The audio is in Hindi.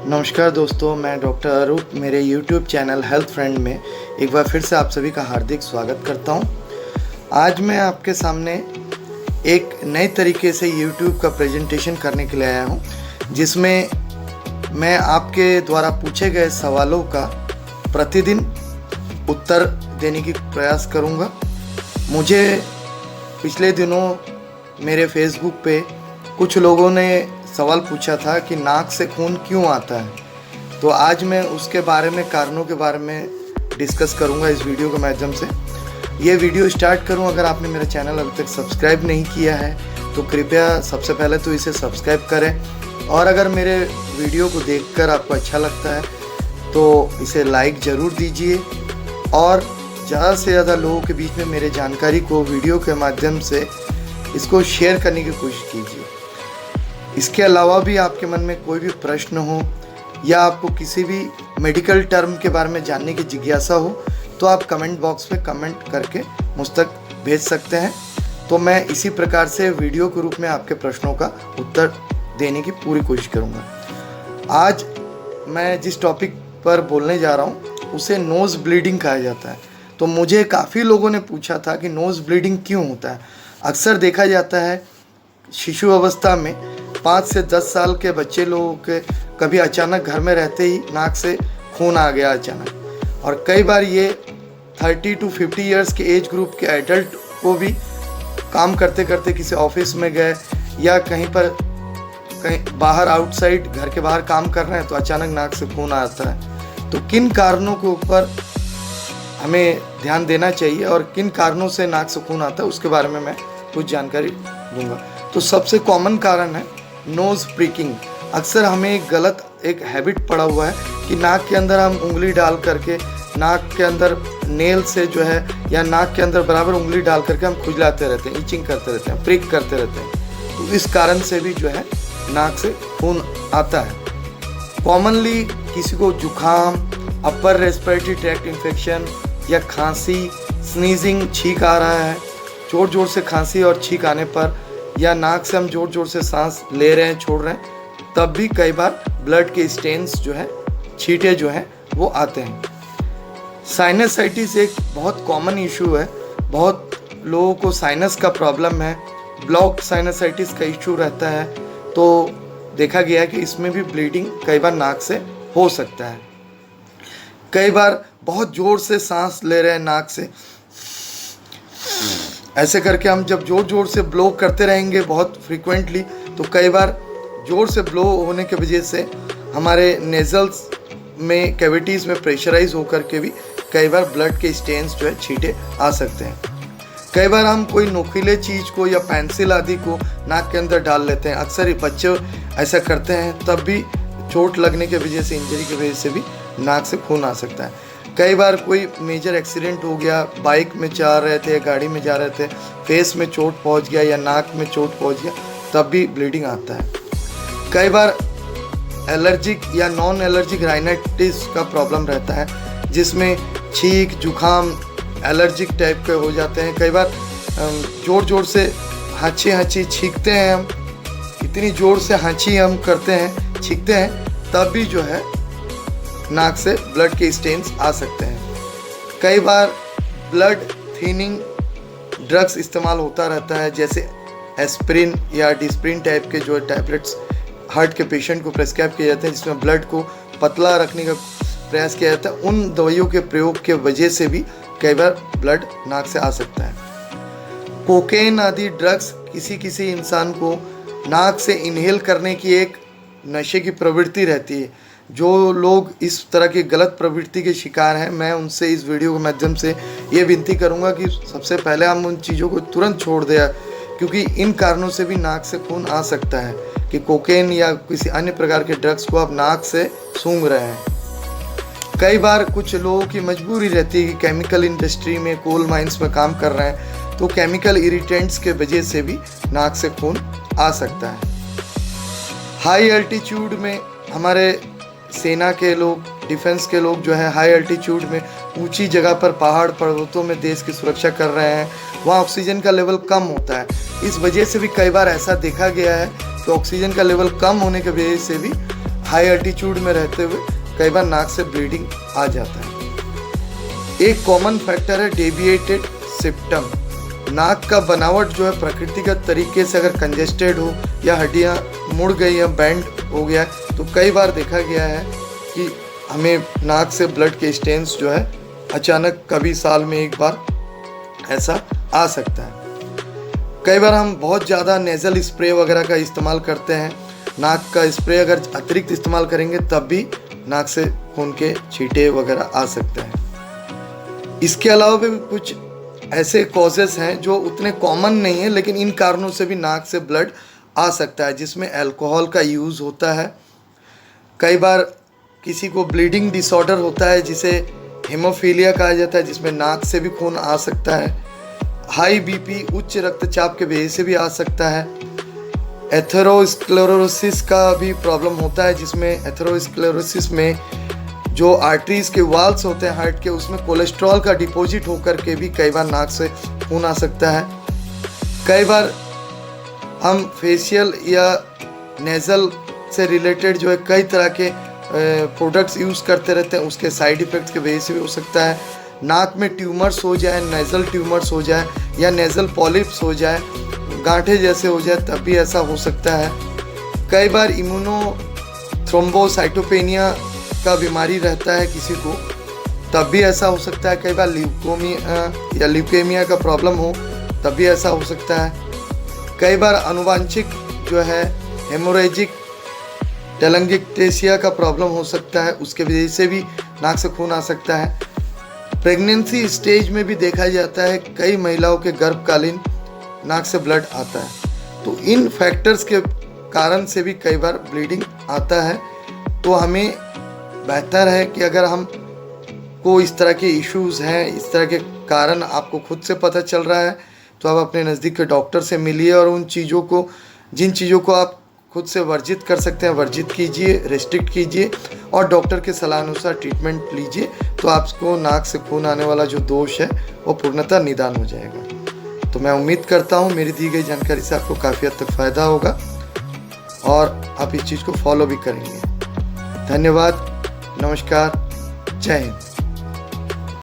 नमस्कार दोस्तों, मैं डॉक्टर अरूप मेरे YouTube चैनल हेल्थ फ्रेंड में एक बार फिर से आप सभी का हार्दिक स्वागत करता हूं। आज मैं आपके सामने एक नए तरीके से YouTube का प्रेजेंटेशन करने के लिए आया हूं, जिसमें मैं आपके द्वारा पूछे गए सवालों का प्रतिदिन उत्तर देने की प्रयास करूंगा। मुझे पिछले दिनों मेरे फेसबुक पे कुछ लोगों ने सवाल पूछा था कि नाक से खून क्यों आता है, तो आज मैं उसके बारे में, कारणों के बारे में डिस्कस करूंगा इस वीडियो के माध्यम से। ये वीडियो स्टार्ट करूं, अगर आपने मेरा चैनल अभी तक सब्सक्राइब नहीं किया है तो कृपया सबसे पहले तो इसे सब्सक्राइब करें, और अगर मेरे वीडियो को देखकर आपको अच्छा लगता है तो इसे लाइक ज़रूर दीजिए और ज़्यादा से ज़्यादा लोगों के बीच में मेरे जानकारी को वीडियो के माध्यम से इसको शेयर करने की कोशिश कीजिए। इसके अलावा भी आपके मन में कोई भी प्रश्न हो या आपको किसी भी मेडिकल टर्म के बारे में जानने की जिज्ञासा हो तो आप कमेंट बॉक्स में कमेंट करके मुझ तक भेज सकते हैं। तो मैं इसी प्रकार से वीडियो के रूप में आपके प्रश्नों का उत्तर देने की पूरी कोशिश करूँगा। आज मैं जिस टॉपिक पर बोलने जा रहा हूँ उसे नोज़ ब्लीडिंग कहा जाता है। तो मुझे काफ़ी लोगों ने पूछा था कि नोज़ ब्लीडिंग क्यों होता है। अक्सर देखा जाता है शिशु अवस्था में 5 से 10 साल के बच्चे लोगों के कभी अचानक घर में रहते ही नाक से खून आ गया अचानक, और कई बार ये 30 to 50 इयर्स के एज ग्रुप के एडल्ट को भी काम करते करते किसी ऑफिस में गए या कहीं बाहर आउटसाइड घर के बाहर काम कर रहे हैं तो अचानक नाक से खून आता है। तो किन कारणों के ऊपर हमें ध्यान देना चाहिए और किन कारणों से नाक से खून आता है उसके बारे में मैं कुछ जानकारी दूंगा। तो सबसे कॉमन कारण है नोज़ प्रिकिंग। अक्सर हमें एक हैबिट पड़ा हुआ है कि नाक के अंदर हम उंगली डाल करके, नाक के अंदर नेल से जो है या नाक के अंदर बराबर उंगली डाल करके हम खुजलाते रहते हैं, इचिंग करते रहते हैं, प्रिक करते रहते हैं। तो इस कारण से भी जो है नाक से खून आता है। कॉमनली किसी को जुखाम, अपर रेस्पिरेटरी ट्रैक्ट इन्फेक्शन या खांसी, स्नीजिंग, छींक आ रहा है, जोर जोर से खांसी और छींक आने पर, या नाक से हम जोर जोर से सांस ले रहे हैं, छोड़ रहे हैं, तब भी कई बार ब्लड के स्टेन्स जो है, छींटे जो हैं वो आते हैं। साइनसाइटिस एक बहुत कॉमन इशू है। बहुत लोगों को साइनस का प्रॉब्लम है, ब्लॉक्ड साइनसाइटिस का इशू रहता है, तो देखा गया है कि इसमें भी ब्लीडिंग कई बार नाक से हो सकता है। कई बार बहुत ज़ोर से सांस ले रहे हैं नाक से, ऐसे करके हम जब जोर जोर से ब्लो करते रहेंगे बहुत फ्रीक्वेंटली, तो कई बार जोर से ब्लो होने की वजह से हमारे नेज़ल्स में, कैविटीज़ में प्रेशराइज होकर के भी कई बार ब्लड के स्टेन्स जो है, छींटे आ सकते हैं। कई बार हम कोई नुकीले चीज़ को या पेंसिल आदि को नाक के अंदर डाल लेते हैं। अक्सर ये बच्चे ऐसा करते हैं, तब भी चोट लगने की वजह से, इंजरी की वजह से भी नाक से खून आ सकता है। कई बार कोई मेजर एक्सीडेंट हो गया, बाइक में जा रहे थे या गाड़ी में जा रहे थे, फेस में चोट पहुंच गया या नाक में चोट पहुंच गया, तब भी ब्लीडिंग आता है। कई बार एलर्जिक या नॉन एलर्जिक राइनाइटिस का प्रॉब्लम रहता है, जिसमें छींक, जुखाम, एलर्जिक टाइप के हो जाते हैं। कई बार ज़ोर ज़ोर से हांची छींकते हैं हम, इतनी ज़ोर से हांची हम करते हैं, छींकते हैं, तब भी जो है नाक से ब्लड के स्टेन्स आ सकते हैं। कई बार ब्लड थिनिंग ड्रग्स इस्तेमाल होता रहता है, जैसे एस्प्रिन या डिस्प्रिन टाइप के जो टैबलेट्स हार्ट के पेशेंट को प्रेस्क्राइब किए जाते हैं, जिसमें ब्लड को पतला रखने का प्रयास किया जाता है। उन दवाइयों के प्रयोग के वजह से भी कई बार ब्लड नाक से आ सकता है। कोकेन आदि ड्रग्स किसी इंसान को नाक से इनहेल करने की एक नशे की प्रवृत्ति रहती है। जो लोग इस तरह की गलत प्रवृत्ति के शिकार हैं, मैं उनसे इस वीडियो के माध्यम से ये विनती करूंगा कि सबसे पहले हम उन चीज़ों को तुरंत छोड़ दें, क्योंकि इन कारणों से भी नाक से खून आ सकता है कि कोकेन या किसी अन्य प्रकार के ड्रग्स को आप नाक से सूंघ रहे हैं। कई बार कुछ लोगों की मजबूरी रहती है कि केमिकल इंडस्ट्री में, कोल माइंस में काम कर रहे हैं, तो केमिकल इरिटेंट्स के वजह से भी नाक से खून आ सकता है। हाई अल्टीट्यूड में हमारे सेना के लोग, डिफेंस के लोग जो है हाई अल्टीट्यूड में, ऊंची जगह पर, पहाड़ पर्वतों में देश की सुरक्षा कर रहे हैं, वहाँ ऑक्सीजन का लेवल कम होता है। इस वजह से भी कई बार ऐसा देखा गया है कि ऑक्सीजन का लेवल कम होने की वजह से भी हाई अल्टीट्यूड में रहते हुए कई बार नाक से ब्लीडिंग आ जाता है। एक कॉमन फैक्टर है डेविएटेड सेप्टम। नाक का बनावट जो है प्रकृतिगत तरीके से अगर कंजेस्टेड हो या हड्डियां मुड़ गई या बैंड हो गया है तो कई बार देखा गया है कि हमें नाक से ब्लड के स्टेन्स जो है अचानक कभी साल में एक बार ऐसा आ सकता है। कई बार हम बहुत ज़्यादा नेज़ल स्प्रे वगैरह का इस्तेमाल करते हैं। नाक का स्प्रे अगर अतिरिक्त इस्तेमाल करेंगे तब भी नाक से खून के छींटे वगैरह आ सकते हैं। इसके अलावा भी कुछ ऐसे कॉजेस हैं जो उतने कॉमन नहीं है, लेकिन इन कारणों से भी नाक से ब्लड आ सकता है, जिसमें अल्कोहल का यूज़ होता है। कई बार किसी को ब्लीडिंग डिसऑर्डर होता है जिसे हेमोफीलिया कहा जाता है, जिसमें नाक से भी खून आ सकता है। हाई बीपी उच्च रक्तचाप के वजह से भी आ सकता है। एथेरोस्क्लेरोसिस का भी प्रॉब्लम होता है, जिसमें एथेरोस्क्लेरोसिस में जो आर्टरीज के वाल्स होते हैं हार्ट के, उसमें कोलेस्ट्रॉल का डिपॉजिट होकर के भी कई बार नाक से खून आ सकता है। कई बार हम फेशियल या नेज़ल से रिलेटेड जो है कई तरह के प्रोडक्ट्स यूज़ करते रहते हैं, उसके साइड इफ़ेक्ट्स की वजह से भी हो सकता है। नाक में ट्यूमर्स हो जाए, नेज़ल ट्यूमर्स हो जाए या नेज़ल पॉलिप्स हो जाए, गांठे जैसे हो जाए, तब भी ऐसा हो सकता है। कई बार इम्यूनो थ्रोम्बोसाइटोपेनिया का बीमारी रहता है किसी को, तब भी ऐसा हो सकता है। कई बार ल्यूकेमिया का प्रॉब्लम हो तब भी ऐसा हो सकता है। कई बार आनुवांशिक जो है हेमोरेजिक टेलंगिक्टेसिया का प्रॉब्लम हो सकता है, उसके वजह से भी नाक से खून आ सकता है। प्रेगनेंसी स्टेज में भी देखा जाता है कई महिलाओं के गर्भकालीन नाक से ब्लड आता है। तो इन फैक्टर्स के कारण से भी कई बार ब्लीडिंग आता है। तो हमें बेहतर है कि अगर हम को इस तरह के इश्यूज़ हैं, इस तरह के कारण आपको खुद से पता चल रहा है, तो आप अपने नज़दीक के डॉक्टर से मिलिए और उन चीज़ों को, जिन चीज़ों को आप खुद से वर्जित कर सकते हैं वर्जित कीजिए, रेस्ट्रिक्ट कीजिए और डॉक्टर के सलाह अनुसार ट्रीटमेंट लीजिए। तो आपको नाक से खून आने वाला जो दोष है वो पूर्णतः निदान हो जाएगा। तो मैं उम्मीद करता हूँ मेरी दी गई जानकारी से आपको काफ़ी हद तक फ़ायदा होगा और आप इस चीज़ को फॉलो भी करेंगे। धन्यवाद, नमस्कार, जय हिंद।